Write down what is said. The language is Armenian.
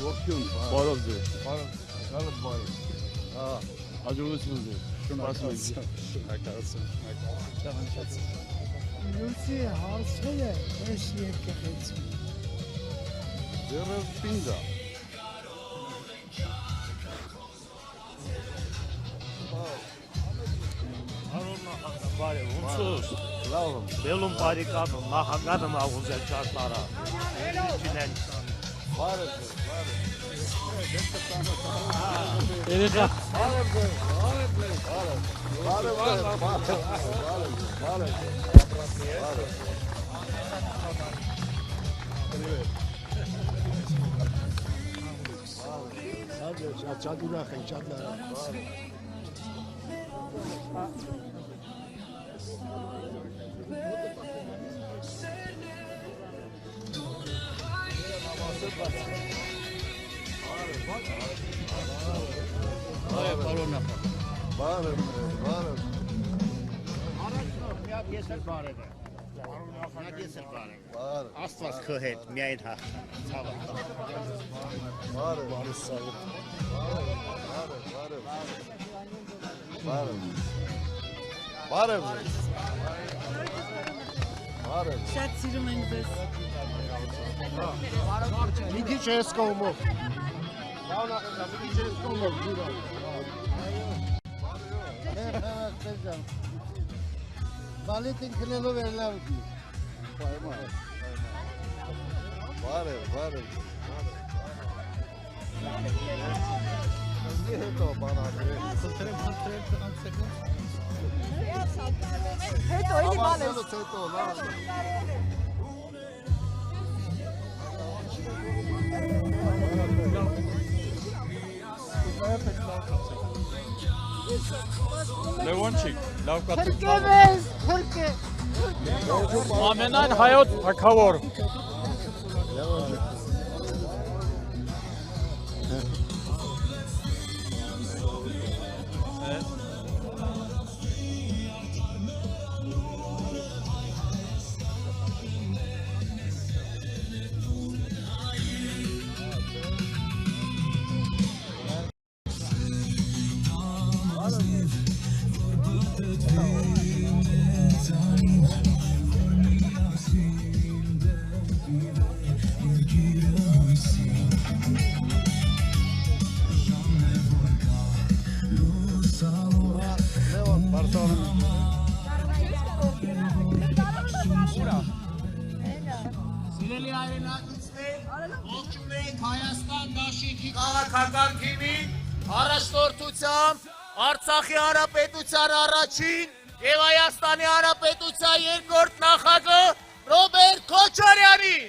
Ողջույն, բարով ձեզ։ Բարով։ Հաջողություն ձեզ։ Շնորհակալություն։ Լույսի հարցել է այս երկեղեցին։ Ձերև պինգա։ Բարև, ոնց ես։ Լավ եմ։ Բելում բարիկանում, նախագանում աղուզել չարտարա։ Չինեն։ Բարև։ Երեխա։ Շատ ուրախ եմ, շատ լավ։ Աստված քո հետ միայն հաղթա։ Ցավը։ Բարև։ Շատ սիրում ենք ձեզ։ Մի քիչ ես կողմով։ Մի քիչ ես կողմով ջուրը։ Բալետին քնելով էր լավ դի։ Բարև։ Հետո բանալի։ Հետո էլի բան ես։ Հետո լավ։ Լևոնչիկ, լավ կատու։ Թրկև ես, թրկե։ Ամենայն հայոց թագավոր։ Սիրելի հայրենակիցներ, ողջունենք Հայաստան դաշինքի քաղաքակարգին, առաջնորդությամբ Արցախի Հանրապետության առաջին եւ Հայաստանի Հանրապետության երկրորդ նախագահ Ռոբերտ Քոչարյանին։